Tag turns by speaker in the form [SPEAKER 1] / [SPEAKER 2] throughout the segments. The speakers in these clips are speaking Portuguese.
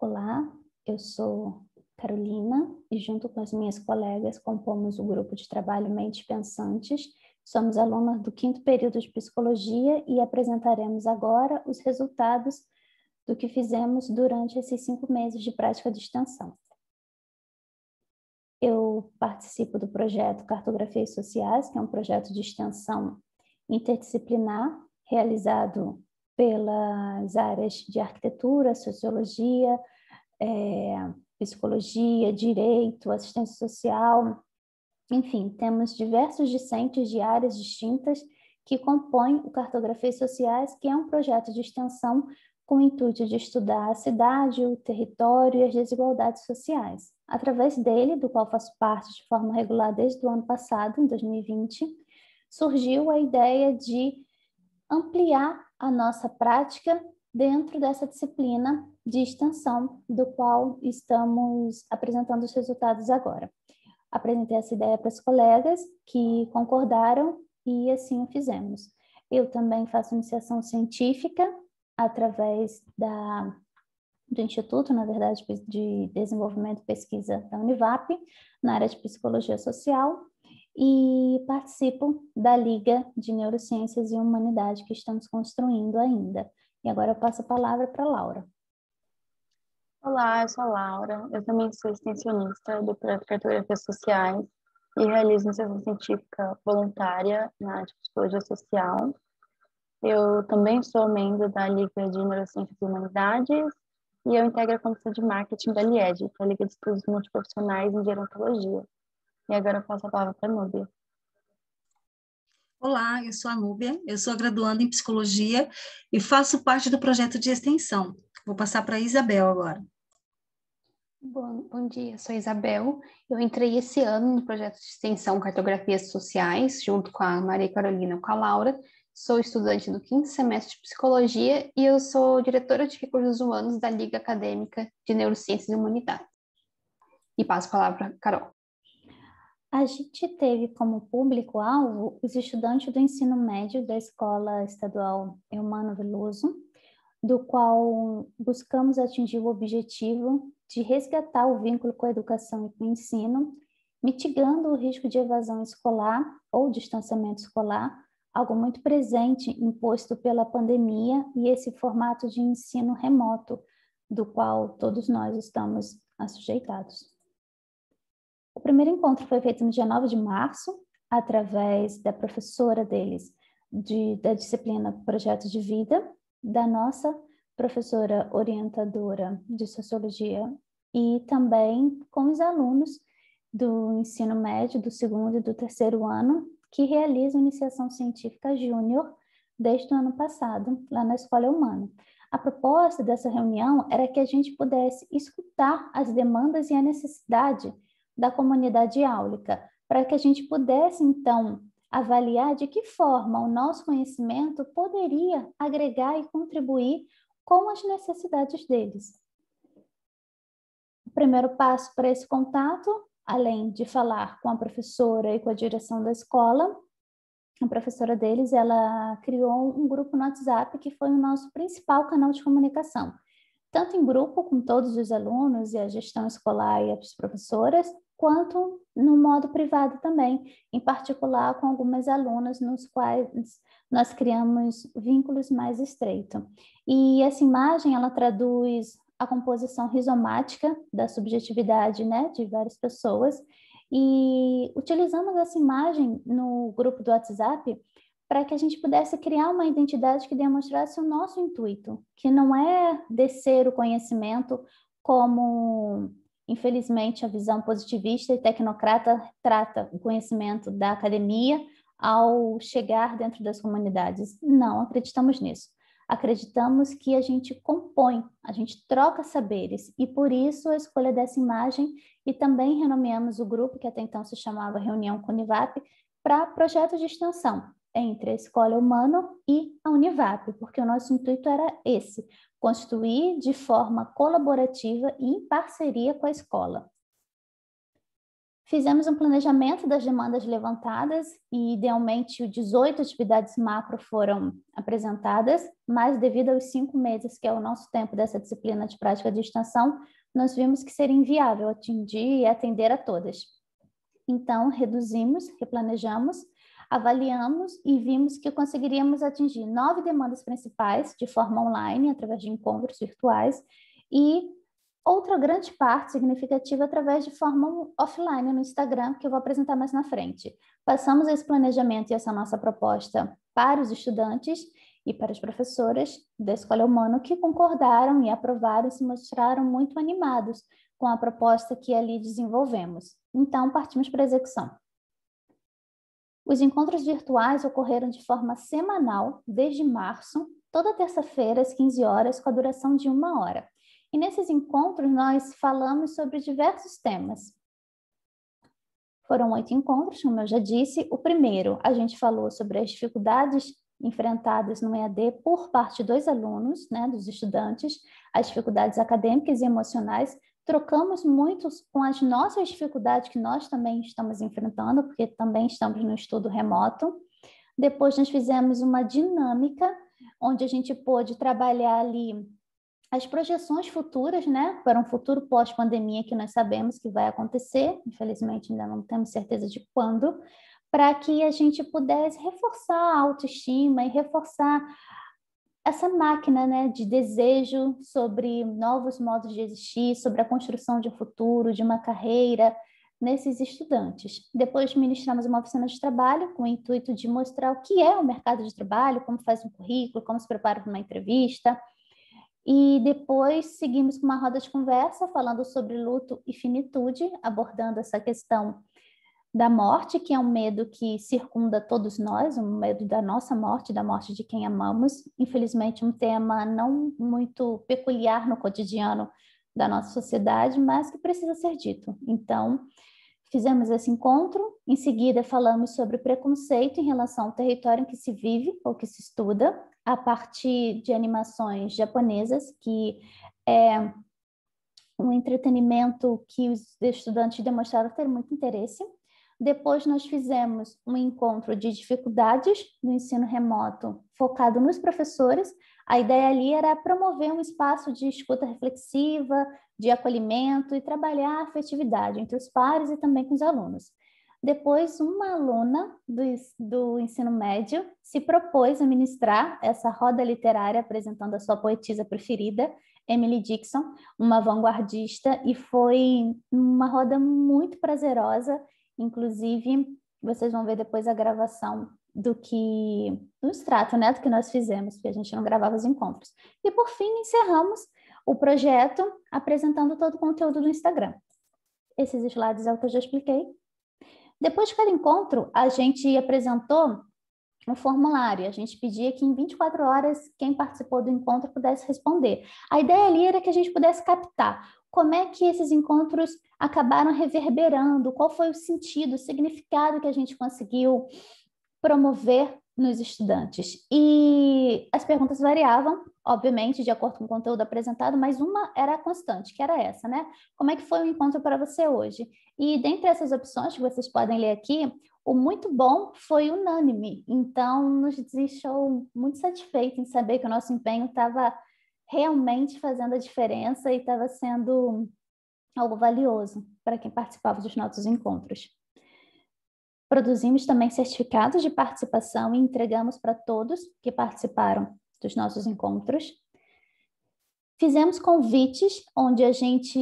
[SPEAKER 1] Olá, eu sou Carolina e junto com as minhas colegas compomos o grupo de trabalho Mentes Pensantes. Somos alunas do 5º período de Psicologia e apresentaremos agora os resultados do que fizemos durante esses 5 meses de prática de extensão. Eu participo do projeto Cartografias Sociais, que é um projeto de extensão interdisciplinar realizado pelas áreas de arquitetura, sociologia, psicologia, direito, assistência social, enfim, temos diversos discentes de áreas distintas que compõem o Cartografias Sociais, que é um projeto de extensão com o intuito de estudar a cidade, o território e as desigualdades sociais. Através dele, do qual faço parte de forma regular desde o ano passado, em 2020, surgiu a ideia de ampliar a nossa prática dentro dessa disciplina de extensão, do qual estamos apresentando os resultados agora. Apresentei essa ideia para os colegas que concordaram e assim o fizemos. Eu também faço iniciação científica através do Instituto, na verdade, de Desenvolvimento e Pesquisa da Univap, na área de Psicologia Social, e participo da Liga de Neurociências e Humanidade que estamos construindo ainda. E agora eu passo a palavra para a Laura.
[SPEAKER 2] Olá, eu sou a Laura, eu também sou extensionista do projeto Cartografias Sociais e realizo iniciação científica voluntária na área de Psicologia Social. Eu também sou membro da Liga de Neurociências e Humanidades e eu integro a comissão de marketing da LIED, que é a Liga de Estudos Multiprofissionais em Gerontologia. E agora eu passo a palavra para a Núbia.
[SPEAKER 3] Olá, eu sou a Núbia, eu sou graduanda em Psicologia e faço parte do projeto de extensão. Vou passar para a Isabel agora.
[SPEAKER 4] Bom dia, sou a Isabel. Eu entrei esse ano no projeto de extensão Cartografias Sociais, junto com a Maria Carolina e com a Laura. Sou estudante do 5º semestre de Psicologia e eu sou diretora de Recursos Humanos da Liga Acadêmica de Neurociências e Humanidades. E passo a palavra para a Carol.
[SPEAKER 1] A gente teve como público-alvo os estudantes do ensino médio da Escola Estadual Eumano Veloso, do qual buscamos atingir o objetivo de resgatar o vínculo com a educação e com o ensino, mitigando o risco de evasão escolar ou distanciamento escolar, algo muito presente imposto pela pandemia e esse formato de ensino remoto, do qual todos nós estamos assujeitados. O primeiro encontro foi feito no dia 9 de março, através da professora deles, da disciplina Projeto de Vida, da nossa professora orientadora de Sociologia e também com os alunos do ensino médio, do 2º e do 3º ano, que realizam iniciação científica júnior desde o ano passado, lá na Escola Humana. A proposta dessa reunião era que a gente pudesse escutar as demandas e a necessidade da comunidade áulica, para que a gente pudesse, então, avaliar de que forma o nosso conhecimento poderia agregar e contribuir com as necessidades deles. O primeiro passo para esse contato, além de falar com a professora e com a direção da escola, a professora deles, ela criou um grupo no WhatsApp que foi o nosso principal canal de comunicação, tanto em grupo com todos os alunos e a gestão escolar e as professoras, quanto no modo privado também, em particular com algumas alunas nos quais nós criamos vínculos mais estreitos. E essa imagem, ela traduz a composição rizomática da subjetividade, né, de várias pessoas, e utilizamos essa imagem no grupo do WhatsApp para que a gente pudesse criar uma identidade que demonstrasse o nosso intuito, que não é descer o conhecimento como, infelizmente, a visão positivista e tecnocrata trata o conhecimento da academia ao chegar dentro das comunidades. Não acreditamos nisso. Acreditamos que a gente compõe, a gente troca saberes, e por isso a escolha dessa imagem, e também renomeamos o grupo, que até então se chamava Reunião com Univap, para projeto de extensão entre a Escola Humana e a Univap, porque o nosso intuito era esse, construir de forma colaborativa e em parceria com a escola. Fizemos um planejamento das demandas levantadas e, idealmente, 18 atividades macro foram apresentadas, mas devido aos 5 meses, que é o nosso tempo dessa disciplina de prática de extensão, nós vimos que seria inviável atingir e atender a todas. Então, reduzimos, replanejamos, avaliamos e vimos que conseguiríamos atingir 9 demandas principais de forma online, através de encontros virtuais, e outra grande parte significativa através de forma offline no Instagram, que eu vou apresentar mais na frente. Passamos esse planejamento e essa nossa proposta para os estudantes e para as professoras da Escola Humano, que concordaram e aprovaram e se mostraram muito animados com a proposta que ali desenvolvemos. Então, partimos para a execução. Os encontros virtuais ocorreram de forma semanal, desde março, toda terça-feira, às 15 horas, com a duração de 1 hora. E nesses encontros, nós falamos sobre diversos temas. Foram 8 encontros, como eu já disse. O primeiro, a gente falou sobre as dificuldades enfrentadas no EAD por parte dos alunos, né, dos estudantes, as dificuldades acadêmicas e emocionais. Trocamos muito com as nossas dificuldades que nós também estamos enfrentando, porque também estamos no estudo remoto. Depois, nós fizemos uma dinâmica, onde a gente pôde trabalhar ali as projeções futuras, né, para um futuro pós-pandemia que nós sabemos que vai acontecer, infelizmente ainda não temos certeza de quando, para que a gente pudesse reforçar a autoestima e reforçar essa máquina, né, de desejo sobre novos modos de existir, sobre a construção de um futuro, de uma carreira nesses estudantes. Depois ministramos uma oficina de trabalho com o intuito de mostrar o que é o mercado de trabalho, como faz um currículo, como se prepara para uma entrevista. E depois seguimos com uma roda de conversa falando sobre luto e finitude, abordando essa questão da morte, que é um medo que circunda todos nós, um medo da nossa morte, da morte de quem amamos. Infelizmente, um tema não muito peculiar no cotidiano da nossa sociedade, mas que precisa ser dito. Então, fizemos esse encontro, em seguida falamos sobre preconceito em relação ao território em que se vive ou que se estuda, a partir de animações japonesas, que é um entretenimento que os estudantes demonstraram ter muito interesse. Depois nós fizemos um encontro de dificuldades no ensino remoto, focado nos professores. A ideia ali era promover um espaço de escuta reflexiva, de acolhimento e trabalhar a afetividade entre os pares e também com os alunos. Depois, uma aluna do ensino médio se propôs a ministrar essa roda literária apresentando a sua poetisa preferida, Emily Dickinson, uma vanguardista, e foi uma roda muito prazerosa. Inclusive, vocês vão ver depois a gravação do extrato, né, do que nós fizemos, porque a gente não gravava os encontros. E, por fim, encerramos o projeto apresentando todo o conteúdo do Instagram. Esses slides é o que eu já expliquei. Depois de cada encontro, a gente apresentou um formulário. A gente pedia que em 24 horas quem participou do encontro pudesse responder. A ideia ali era que a gente pudesse captar como é que esses encontros acabaram reverberando, qual foi o sentido, o significado que a gente conseguiu promover nos estudantes. E as perguntas variavam, obviamente, de acordo com o conteúdo apresentado, mas uma era constante, que era essa, né? Como é que foi o encontro para você hoje? E dentre essas opções que vocês podem ler aqui, o muito bom foi unânime. Então, nos deixou muito satisfeitos em saber que o nosso empenho estava realmente fazendo a diferença e estava sendo algo valioso para quem participava dos nossos encontros. Produzimos também certificados de participação e entregamos para todos que participaram dos nossos encontros. Fizemos convites, onde a gente,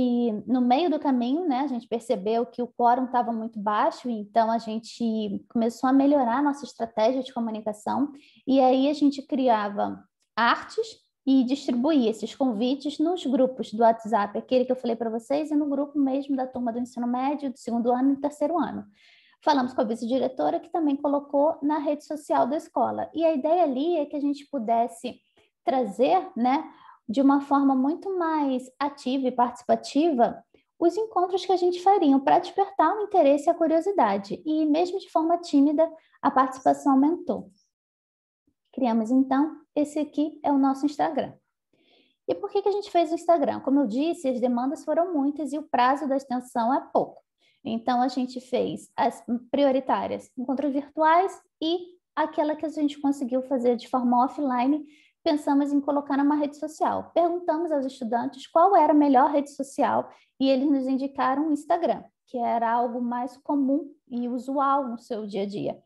[SPEAKER 1] no meio do caminho, né, a gente percebeu que o quórum estava muito baixo, então a gente começou a melhorar a nossa estratégia de comunicação, e aí a gente criava artes e distribuía esses convites nos grupos do WhatsApp, aquele que eu falei para vocês, e no grupo mesmo da turma do ensino médio, do 2º ano e do 3º ano. Falamos com a vice-diretora, que também colocou na rede social da escola. E a ideia ali é que a gente pudesse trazer, né, de uma forma muito mais ativa e participativa, os encontros que a gente faria para despertar o interesse e a curiosidade. E mesmo de forma tímida, a participação aumentou. Criamos, então, esse aqui é o nosso Instagram. E por que a gente fez o Instagram? Como eu disse, as demandas foram muitas e o prazo da extensão é pouco. Então, a gente fez as prioritárias, encontros virtuais, e aquela que a gente conseguiu fazer de forma offline, pensamos em colocar numa rede social. Perguntamos aos estudantes qual era a melhor rede social e eles nos indicaram o Instagram, que era algo mais comum e usual no seu dia a dia.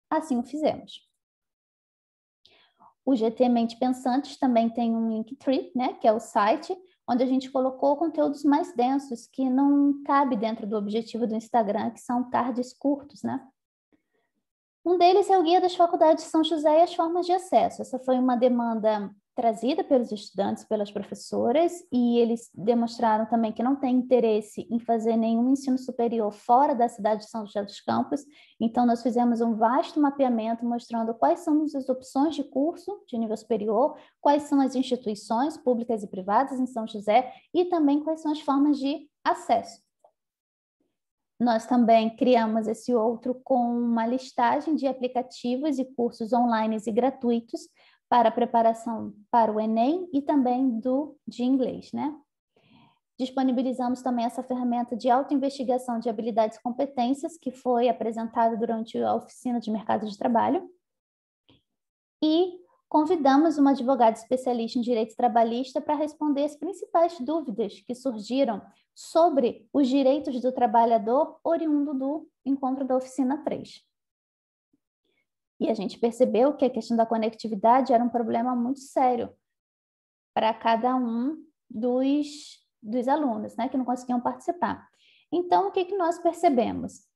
[SPEAKER 1] Assim o fizemos. O GT Mente Pensantes também tem um Linktree, né, que é o site, onde a gente colocou conteúdos mais densos, que não cabe dentro do objetivo do Instagram, que são cards curtos, né? Um deles é o Guia das Faculdades de São José e as formas de acesso. Essa foi uma demanda trazida pelos estudantes, pelas professoras, e eles demonstraram também que não têm interesse em fazer nenhum ensino superior fora da cidade de São José dos Campos. Então, nós fizemos um vasto mapeamento mostrando quais são as opções de curso de nível superior, quais são as instituições públicas e privadas em São José e também quais são as formas de acesso. Nós também criamos esse outro com uma listagem de aplicativos e cursos online e gratuitos para preparação para o Enem e também de inglês, né? Disponibilizamos também essa ferramenta de autoinvestigação de habilidades e competências, que foi apresentada durante a oficina de mercado de trabalho. E convidamos uma advogada especialista em direito trabalhista para responder as principais dúvidas que surgiram sobre os direitos do trabalhador oriundo do encontro da oficina 3. E a gente percebeu que a questão da conectividade era um problema muito sério para cada um dos alunos, né, que não conseguiam participar. Então, o que nós percebemos?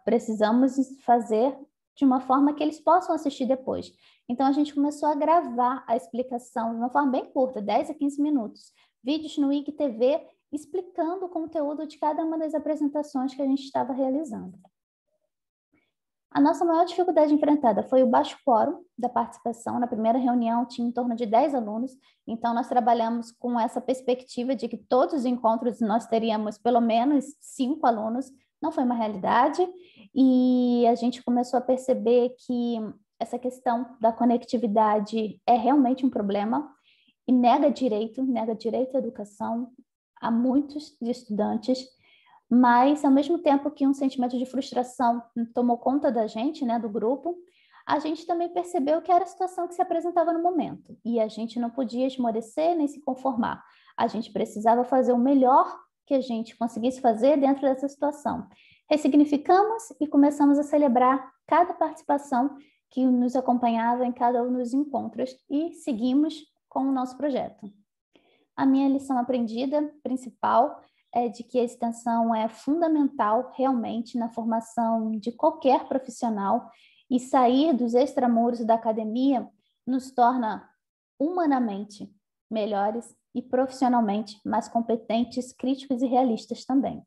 [SPEAKER 1] Precisamos fazer de uma forma que eles possam assistir depois. Então, a gente começou a gravar a explicação de uma forma bem curta, 10 a 15 minutos, vídeos no IGTV explicando o conteúdo de cada uma das apresentações que a gente estava realizando. A nossa maior dificuldade enfrentada foi o baixo quórum da participação. Na primeira reunião tinha em torno de 10 alunos, então nós trabalhamos com essa perspectiva de que todos os encontros nós teríamos pelo menos 5 alunos. Não foi uma realidade, e a gente começou a perceber que essa questão da conectividade é realmente um problema e nega direito à educação a muitos estudantes, mas ao mesmo tempo que um sentimento de frustração tomou conta da gente, né, do grupo, a gente também percebeu que era a situação que se apresentava no momento, e a gente não podia esmorecer nem se conformar. A gente precisava fazer o melhor que a gente conseguisse fazer dentro dessa situação. Ressignificamos e começamos a celebrar cada participação que nos acompanhava em cada um dos encontros e seguimos com o nosso projeto. A minha lição aprendida principal é de que a extensão é fundamental realmente na formação de qualquer profissional, e sair dos extramuros da academia nos torna humanamente melhores e profissionalmente mais competentes, críticos e realistas também.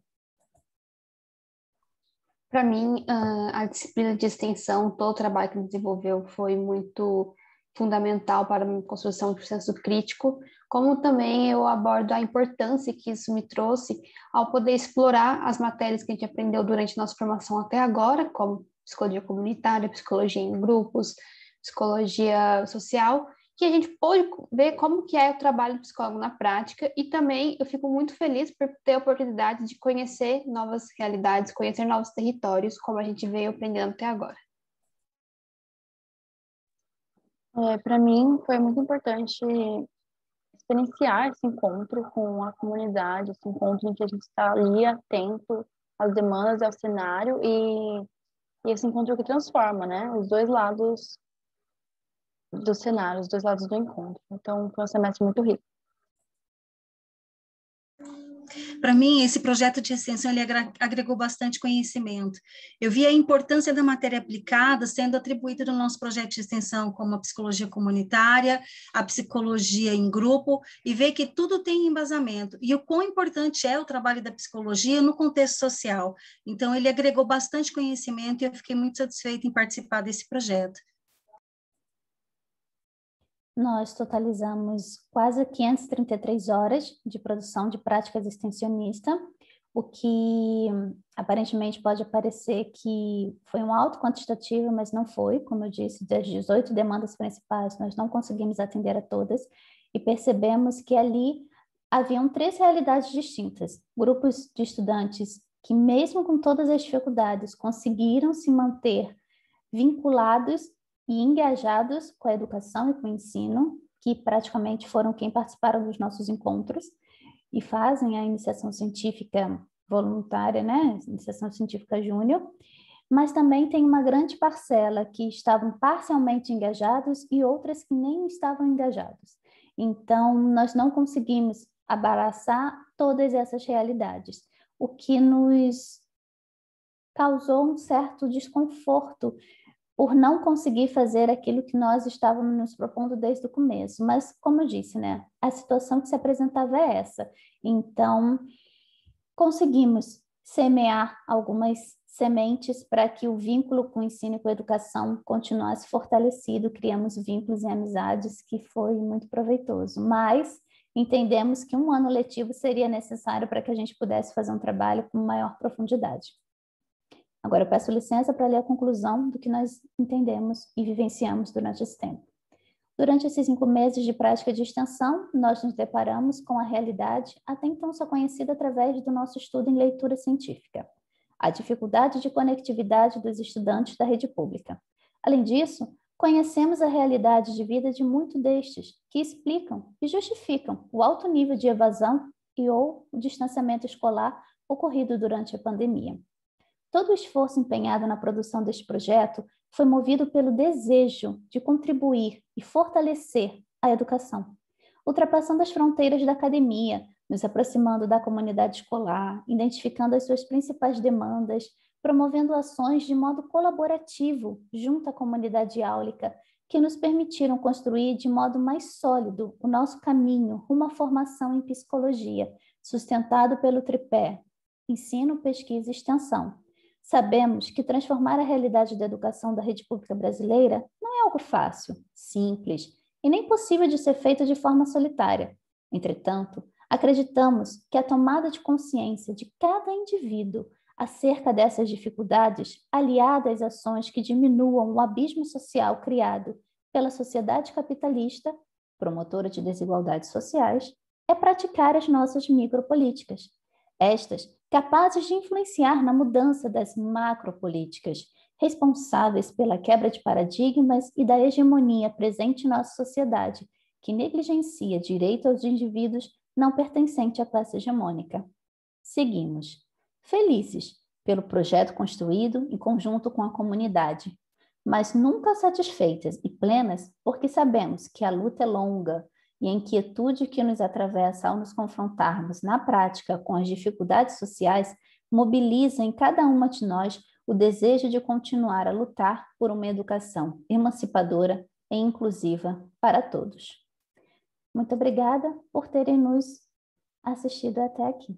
[SPEAKER 4] Para mim, a disciplina de extensão, todo o trabalho que desenvolveu foi muito fundamental para a construção de processo crítico, como também eu abordo a importância que isso me trouxe ao poder explorar as matérias que a gente aprendeu durante nossa formação até agora, como psicologia comunitária, psicologia em grupos, psicologia social, que a gente pôde ver como que é o trabalho do psicólogo na prática, e também eu fico muito feliz por ter a oportunidade de conhecer novas realidades, conhecer novos territórios, como a gente veio aprendendo até agora.
[SPEAKER 2] Para mim, foi muito importante experienciar esse encontro com a comunidade, esse encontro em que a gente está ali atento às demandas, ao cenário, e esse encontro que transforma, né, os dois lados do cenário, os dois lados do encontro. Então, foi um semestre muito rico.
[SPEAKER 3] Para mim, esse projeto de extensão ele agregou bastante conhecimento. Eu vi a importância da matéria aplicada sendo atribuída no nosso projeto de extensão, como a psicologia comunitária, a psicologia em grupo, e ver que tudo tem embasamento, e o quão importante é o trabalho da psicologia no contexto social. Então, ele agregou bastante conhecimento, e eu fiquei muito satisfeita em participar desse projeto.
[SPEAKER 1] Nós totalizamos quase 533 horas de produção de práticas extensionistas, o que aparentemente pode parecer que foi um alto quantitativo, mas não foi. Como eu disse, das 18 demandas principais, nós não conseguimos atender a todas, e percebemos que ali haviam 3 realidades distintas: grupos de estudantes que mesmo com todas as dificuldades, conseguiram se manter vinculados e engajados com a educação e com o ensino, que praticamente foram quem participaram dos nossos encontros e fazem a iniciação científica voluntária, né? Iniciação científica júnior, mas também tem uma grande parcela que estavam parcialmente engajados e outras que nem estavam engajados. Então, nós não conseguimos abraçar todas essas realidades, o que nos causou um certo desconforto por não conseguir fazer aquilo que nós estávamos nos propondo desde o começo. Mas, como eu disse, né, a situação que se apresentava é essa. Então, conseguimos semear algumas sementes para que o vínculo com o ensino e com a educação continuasse fortalecido, criamos vínculos e amizades que foi muito proveitoso, mas entendemos que um ano letivo seria necessário para que a gente pudesse fazer um trabalho com maior profundidade. Agora eu peço licença para ler a conclusão do que nós entendemos e vivenciamos durante esse tempo. Durante esses 5 meses de prática de extensão, nós nos deparamos com a realidade até então só conhecida através do nosso estudo em leitura científica, a dificuldade de conectividade dos estudantes da rede pública. Além disso, conhecemos a realidade de vida de muitos destes, que explicam e justificam o alto nível de evasão e ou o distanciamento escolar ocorrido durante a pandemia. Todo o esforço empenhado na produção deste projeto foi movido pelo desejo de contribuir e fortalecer a educação, ultrapassando as fronteiras da academia, nos aproximando da comunidade escolar, identificando as suas principais demandas, promovendo ações de modo colaborativo junto à comunidade áulica, que nos permitiram construir de modo mais sólido o nosso caminho rumo à formação em psicologia, sustentado pelo tripé ensino, pesquisa e extensão. Sabemos que transformar a realidade da educação da rede pública brasileira não é algo fácil, simples e nem possível de ser feito de forma solitária. Entretanto, acreditamos que a tomada de consciência de cada indivíduo acerca dessas dificuldades, aliada às ações que diminuam o abismo social criado pela sociedade capitalista, promotora de desigualdades sociais, é praticar as nossas micropolíticas. Estas capazes de influenciar na mudança das macropolíticas, responsáveis pela quebra de paradigmas e da hegemonia presente em nossa sociedade, que negligencia direito aos indivíduos não pertencentes à classe hegemônica. Seguimos, felizes pelo projeto construído em conjunto com a comunidade, mas nunca satisfeitas e plenas porque sabemos que a luta é longa, e a inquietude que nos atravessa ao nos confrontarmos na prática com as dificuldades sociais mobiliza em cada uma de nós o desejo de continuar a lutar por uma educação emancipadora e inclusiva para todos. Muito obrigada por terem nos assistido até aqui.